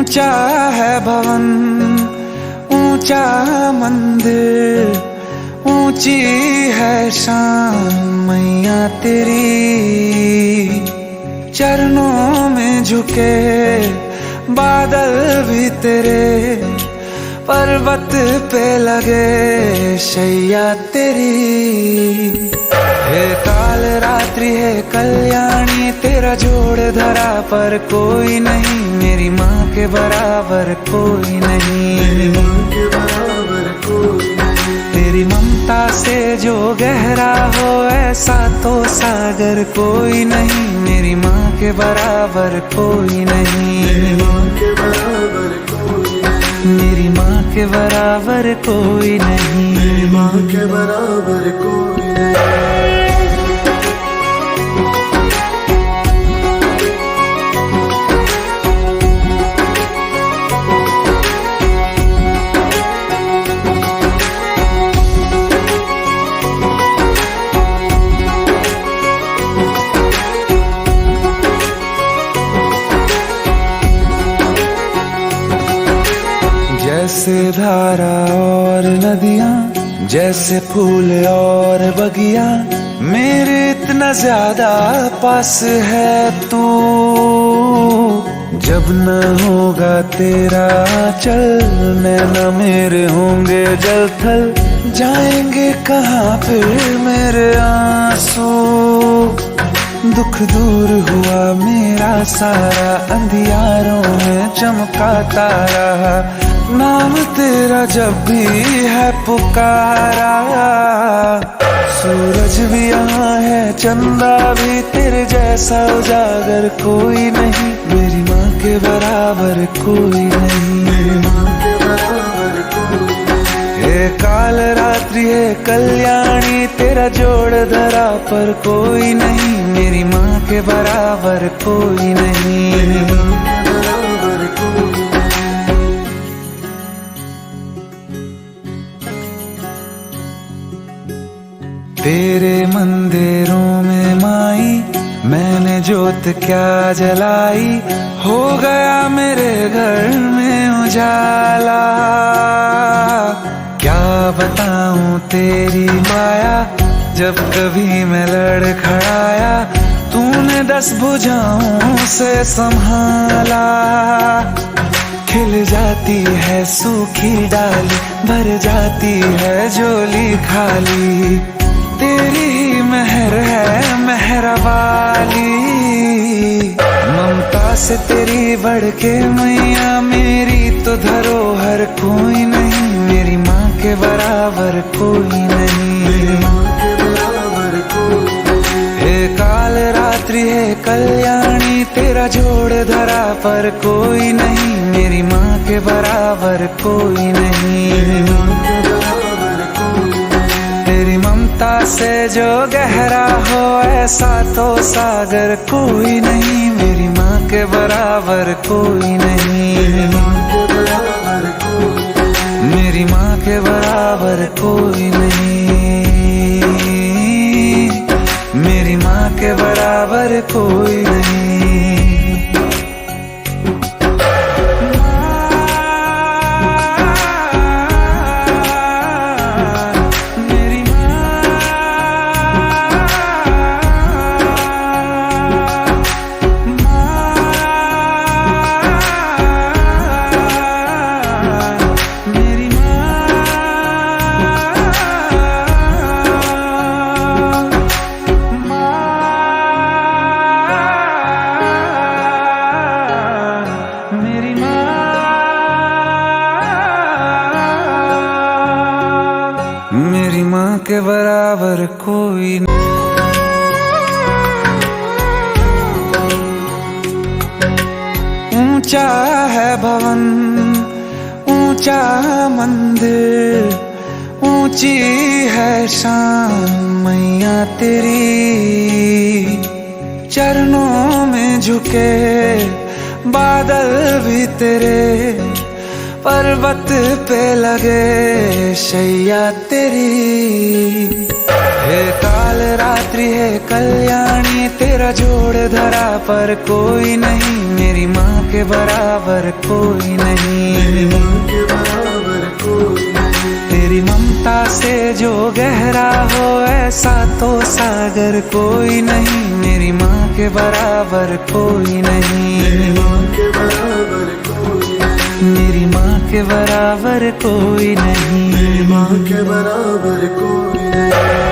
ऊंचा है भवन, ऊंचा मंदिर, ऊंची है शान मैया तेरी। चरणों में झुके बादल भी तेरे, पर्वत पे लगे शैया तेरी। हे काल रात्रि है कल्याणी, तेरा जोड़ धरा पर कोई नहीं, मेरी माँ के बराबर कोई नहीं। तेरी ममता से जो गहरा हो ऐसा तो सागर कोई नहीं, मेरी माँ के बराबर कोई नहीं। मेरी माँ के बराबर कोई नहीं, मेरी माँ के बराबर कोई नहीं। जैसे धारा और नदियाँ, जैसे फूल और बगिया, मेरे इतना ज्यादा पास है तू। जब न होगा तेरा चल, नैना मेरे होंगे जल थल, जाएंगे कहाँ फिर मेरे आंसू। दुख दूर हुआ मेरा सारा, अंधियारों में चमका तारा, नाम तेरा जब भी है पुकारा। सूरज भी यहाँ है, चंदा भी, तेरे जैसा उजागर कोई नहीं, मेरी माँ के बराबर कोई नहीं। मेरी माँ के बराबर कोई नहीं। हे काल रात्रि है कल्याणी, तेरा जोड़ धरा पर कोई नहीं, मेरी माँ के बराबर कोई नहीं। मेरी माँ के बराबर कोई नहीं। तेरे मंदिरों में माई मैंने जोत क्या जलाई, हो गया मेरे घर में उजाला। क्या बताऊं तेरी माया, जब कभी मैं लड़खड़ाया, तूने 10 भुजाओं से संभाला। खिल जाती है सूखी डाली, भर जाती है झोली खाली, तेरी ही मेहर है मेहरा वाली। ममता से तेरी बढ़ के मैया, मेरी तो धरोहर कोई नहीं, मेरी माँ के बराबर कोई नहीं। मेरी माँ के बराबर कोई नहीं। हे काल रात्रि है कल्याणी, तेरा जोड़ धरा पर कोई नहीं, मेरी माँ के बराबर कोई नहीं। मेरी माँ के बराबर कोई नहीं। तेरी ममता से जो गहरा हो ऐसा तो सागर कोई नहीं, मेरी माँ के बराबर कोई नहीं। मेरी माँ के बराबर कोई नहीं। मेरी माँ के बराबर कोई नहीं, मेरी माँ के बराबर कोई नहीं। मेरी माँ के बराबर कोई नहीं। ऊंचा है भवन, ऊंचा मंदिर, ऊंची है शान मैया तेरी। चरणों में झुके बादल भी तेरे, पर्वत पे लगे शैया तेरी। हे काल रात्रि है कल्याणी, तेरा जोड़ धरा पर कोई नहीं, मेरी माँ के बराबर कोई नहीं। मेरी माँ के बराबर कोई नहीं। तेरी ममता से जो गहरा हो ऐसा तो सागर कोई नहीं, मेरी माँ के बराबर कोई नहीं। मेरी माँ के बराबर कोई नहीं। मेरी माँ के बराबर कोई नहीं। मेरी माँ के बराबर कोई नहीं।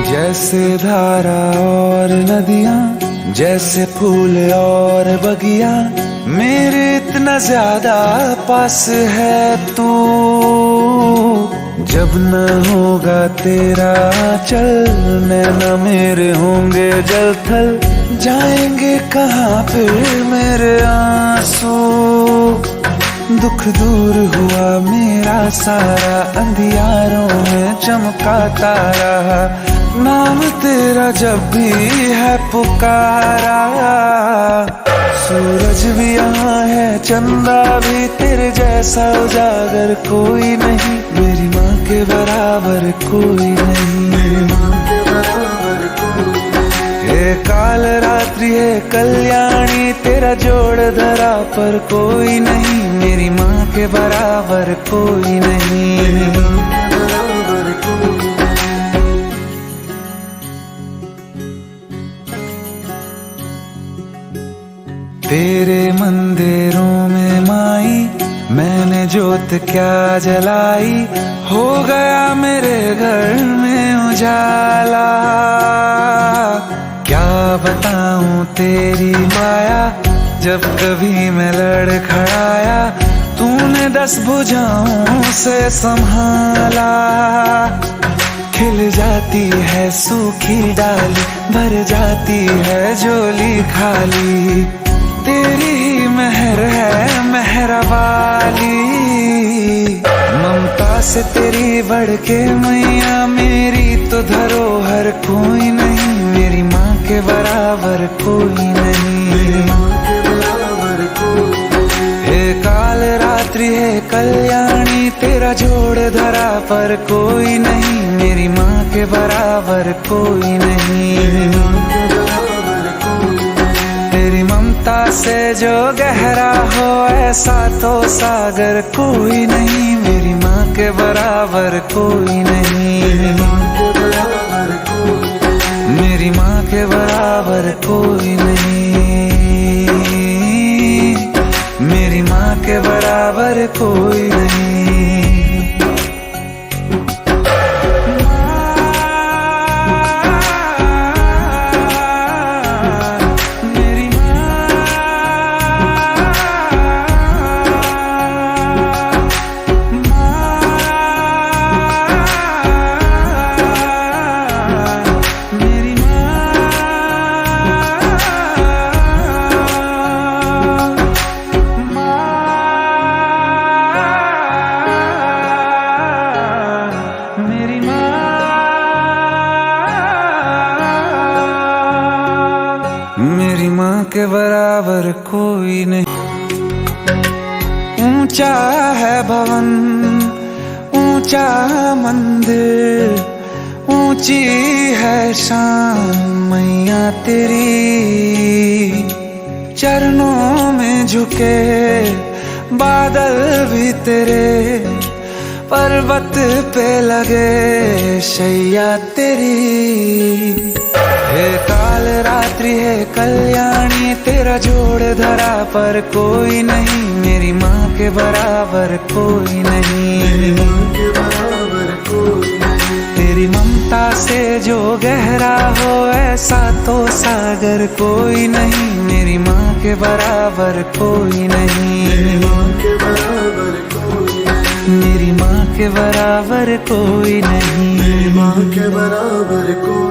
जैसे धारा और नदियाँ, जैसे फूल और बगिया, मेरे इतना ज्यादा पास है तू। जब न होगा तेरा चल, नैना मेरे होंगे जल थल, जाएंगे कहाँ फिर मेरे आंसू। दुख दूर हुआ मेरा सारा, अंधियारों में चमका तारा, नाम तेरा जब भी है पुकारा। सूरज भी यहाँ है, चंदा भी, तेरे जैसा उजागर कोई नहीं, मेरी माँ के बराबर कोई नहीं। मेरी माँ के बराबर कोई नहीं। हे काल रात्रि है कल्याणी, तेरा जोड़ धरा पर कोई नहीं, मेरी माँ के बराबर कोई नहीं। मेरी माँ के बराबर कोई नहीं। तेरे मंदिरों में माई मैंने जोत क्या जलाई, हो गया मेरे घर में उजाला। क्या बताऊं तेरी माया, जब कभी मैं लड़खड़ाया, तूने 10 भुजाओं से संभाला। खिल जाती है सूखी डाली, भर जाती है झोली खाली, तेरी ही मेहर है मेहरा वाली। ममता से तेरी बढ़ के मैया, मेरी तो धरोहर कोई नहीं, मेरी माँ के बराबर कोई नहीं। मेरी माँ के बराबर कोई नहीं। हे काल रात्रि है कल्याणी, तेरा जोड़ धरा पर कोई नहीं, मेरी माँ के बराबर कोई नहीं। मेरी माँ के बराबर कोई नहीं। तेरी ममता से जो गहरा हो ऐसा तो सागर कोई नहीं, मेरी माँ के बराबर कोई नहीं। मेरी माँ के बराबर कोई नहीं। मेरी माँ के बराबर कोई नहीं। मेरी माँ के बराबर कोई नहीं। मेरी माँ के बराबर कोई नहीं। ऊंचा है भवन, ऊंचा मंदिर, ऊंची है शान मैया तेरी। चरणों में झुके बादल भी तेरे, पर्वत पे लगे शैया तेरी। हे काल रात्रि है कल्याणी, तेरा जोड़ धरा पर कोई नहीं, मेरी माँ के बराबर कोई नहीं। मेरी माँ के बराबर कोई नहीं। तेरी ममता से जो गहरा हो ऐसा तो सागर कोई नहीं, मेरी माँ के बराबर कोई नहीं। मेरी माँ के बराबर कोई नहीं। मेरी माँ के बराबर कोई नहीं। मेरी माँ के बराबर कोई